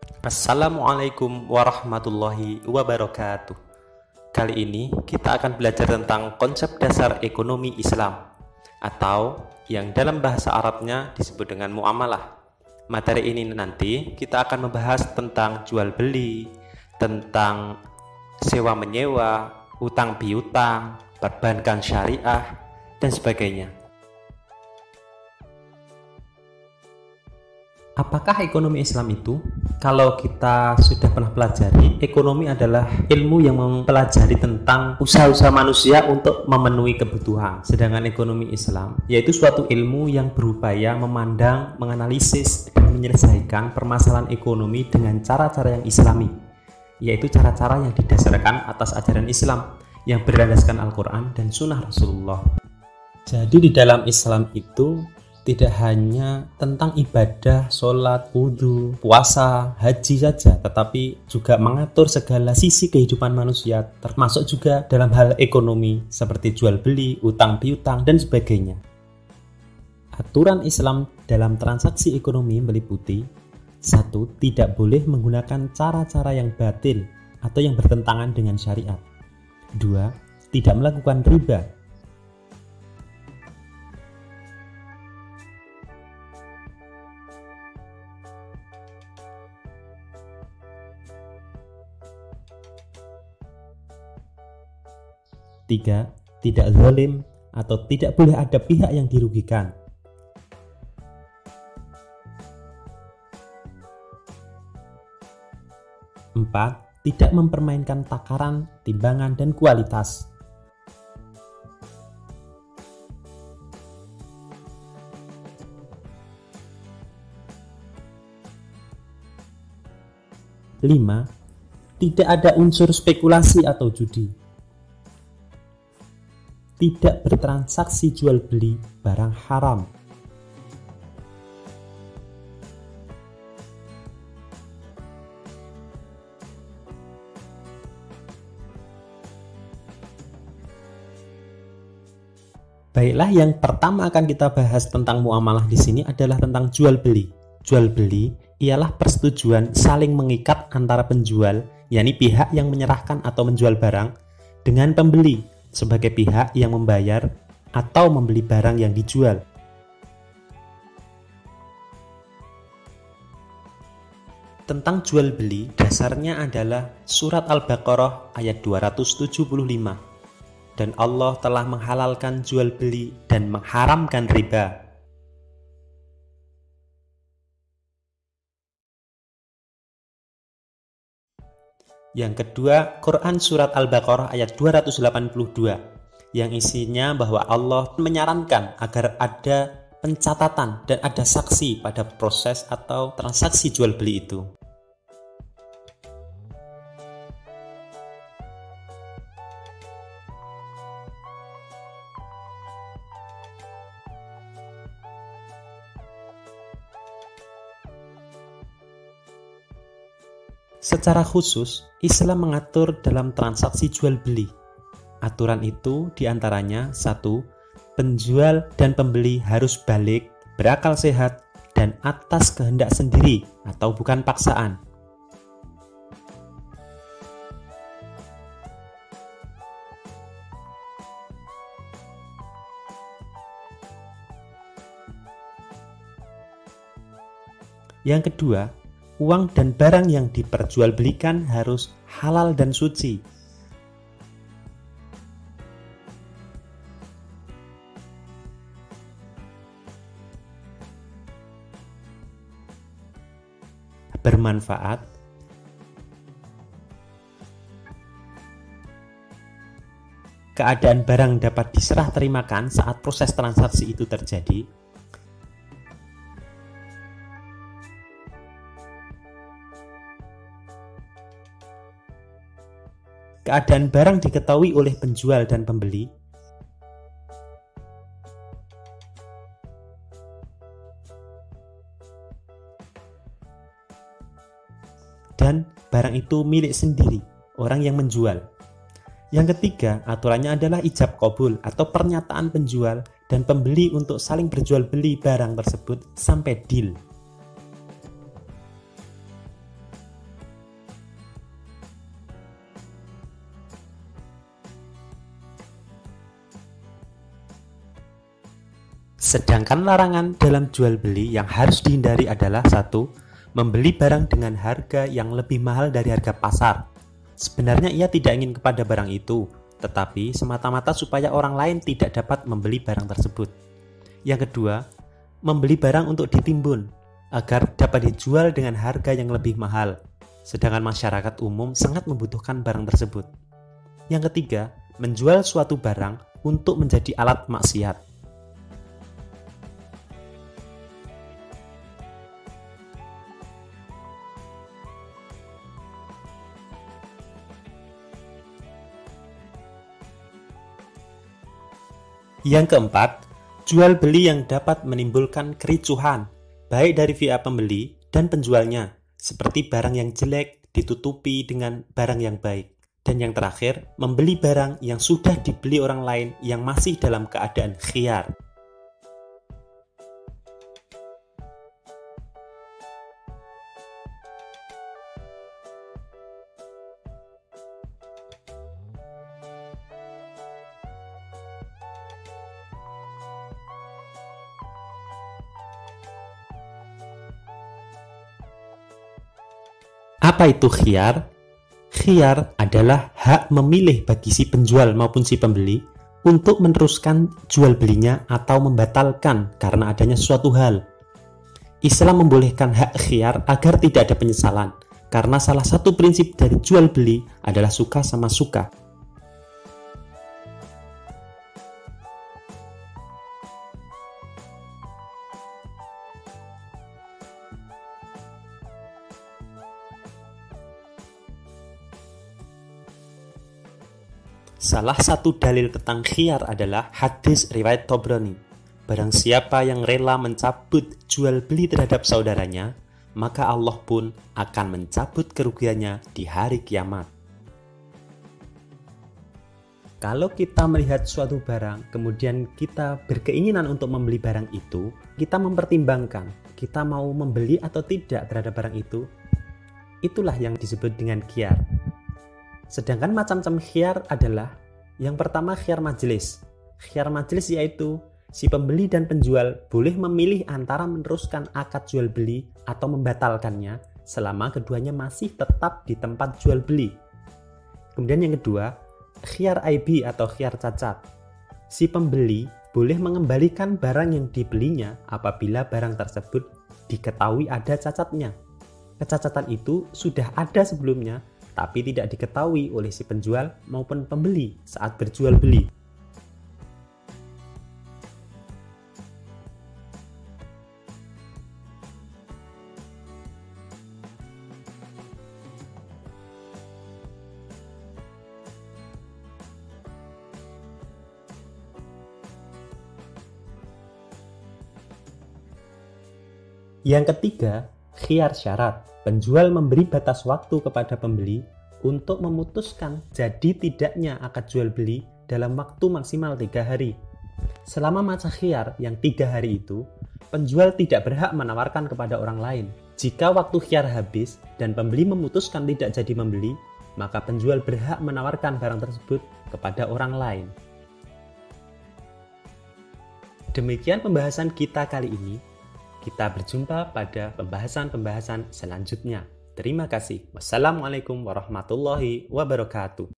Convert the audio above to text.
Assalamualaikum warahmatullahi wabarakatuh. Kali ini kita akan belajar tentang konsep dasar ekonomi Islam atau yang dalam bahasa Arabnya disebut dengan muamalah. Materi ini nanti kita akan membahas tentang jual beli, tentang sewa menyewa, utang piutang, perbankan syariah, dan sebagainya. Apakah ekonomi Islam itu? Kalau kita sudah pernah pelajari, ekonomi adalah ilmu yang mempelajari tentang usaha-usaha manusia untuk memenuhi kebutuhan. Sedangkan ekonomi Islam yaitu suatu ilmu yang berupaya memandang, menganalisis, dan menyelesaikan permasalahan ekonomi dengan cara-cara yang islami, yaitu cara-cara yang didasarkan atas ajaran Islam yang berlandaskan Al-Quran dan Sunnah Rasulullah. Jadi di dalam Islam itu tidak hanya tentang ibadah, sholat, wudhu, puasa, haji saja, tetapi juga mengatur segala sisi kehidupan manusia, termasuk juga dalam hal ekonomi, seperti jual beli, utang piutang, dan sebagainya. Aturan Islam dalam transaksi ekonomi meliputi 1. Tidak boleh menggunakan cara-cara yang batil atau yang bertentangan dengan syariat. 2. Tidak melakukan riba. 3. Tidak zalim atau tidak boleh ada pihak yang dirugikan. 4. Tidak mempermainkan takaran, timbangan, dan kualitas. 5. Tidak ada unsur spekulasi atau judi. Tidak bertransaksi jual beli barang haram. Baiklah, yang pertama akan kita bahas tentang muamalah di sini adalah tentang jual beli. Jual beli ialah persetujuan saling mengikat antara penjual, yakni pihak yang menyerahkan atau menjual barang, dengan pembeli sebagai pihak yang membayar atau membeli barang yang dijual. Tentang jual beli, dasarnya adalah surat Al-Baqarah ayat 275. Dan Allah telah menghalalkan jual beli dan mengharamkan riba. Yang kedua, Quran Surat Al-Baqarah ayat 282 yang isinya bahwa Allah menyarankan agar ada pencatatan dan ada saksi pada proses atau transaksi jual beli itu. Secara khusus, Islam mengatur dalam transaksi jual beli. Aturan itu diantaranya 1. Penjual dan pembeli harus balik, berakal sehat, dan atas kehendak sendiri atau bukan paksaan. Yang kedua, uang dan barang yang diperjualbelikan harus halal dan suci. Bermanfaat. Keadaan barang dapat diserah terimakan saat proses transaksi itu terjadi. Keadaan barang diketahui oleh penjual dan pembeli. Dan barang itu milik sendiri orang yang menjual. Yang ketiga, aturannya adalah ijab qabul atau pernyataan penjual dan pembeli untuk saling berjual beli barang tersebut sampai deal. Sedangkan larangan dalam jual beli yang harus dihindari adalah satu, membeli barang dengan harga yang lebih mahal dari harga pasar. Sebenarnya ia tidak ingin kepada barang itu, tetapi semata-mata supaya orang lain tidak dapat membeli barang tersebut. Yang kedua, membeli barang untuk ditimbun, agar dapat dijual dengan harga yang lebih mahal, sedangkan masyarakat umum sangat membutuhkan barang tersebut. Yang ketiga, menjual suatu barang untuk menjadi alat maksiat. Yang keempat, jual beli yang dapat menimbulkan kericuhan, baik dari pihak pembeli dan penjualnya, seperti barang yang jelek ditutupi dengan barang yang baik. Dan yang terakhir, membeli barang yang sudah dibeli orang lain yang masih dalam keadaan khiyar. Apa itu khiyar? Khiyar adalah hak memilih bagi si penjual maupun si pembeli untuk meneruskan jual belinya atau membatalkan karena adanya suatu hal. Islam membolehkan hak khiyar agar tidak ada penyesalan, karena salah satu prinsip dari jual beli adalah suka sama suka. Salah satu dalil tentang khiyar adalah hadis riwayat Tabrani. Barang siapa yang rela mencabut jual beli terhadap saudaranya, maka Allah pun akan mencabut kerugiannya di hari kiamat. Kalau kita melihat suatu barang, kemudian kita berkeinginan untuk membeli barang itu, kita mempertimbangkan, kita mau membeli atau tidak terhadap barang itu, itulah yang disebut dengan khiyar. Sedangkan macam-macam khiyar adalah yang pertama khiyar majelis. Khiyar majelis yaitu si pembeli dan penjual boleh memilih antara meneruskan akad jual beli atau membatalkannya selama keduanya masih tetap di tempat jual beli. Kemudian yang kedua, khiyar aibi atau khiyar cacat. Si pembeli boleh mengembalikan barang yang dibelinya apabila barang tersebut diketahui ada cacatnya. Kecacatan itu sudah ada sebelumnya, tapi tidak diketahui oleh si penjual maupun pembeli saat berjual beli. Yang ketiga, khiyar syarat. Penjual memberi batas waktu kepada pembeli untuk memutuskan jadi tidaknya akad jual beli dalam waktu maksimal 3 hari. Selama masa khiyar yang 3 hari itu, penjual tidak berhak menawarkan kepada orang lain. Jika waktu khiyar habis dan pembeli memutuskan tidak jadi membeli, maka penjual berhak menawarkan barang tersebut kepada orang lain. Demikian pembahasan kita kali ini. Kita berjumpa pada pembahasan-pembahasan selanjutnya. Terima kasih. Wassalamualaikum warahmatullahi wabarakatuh.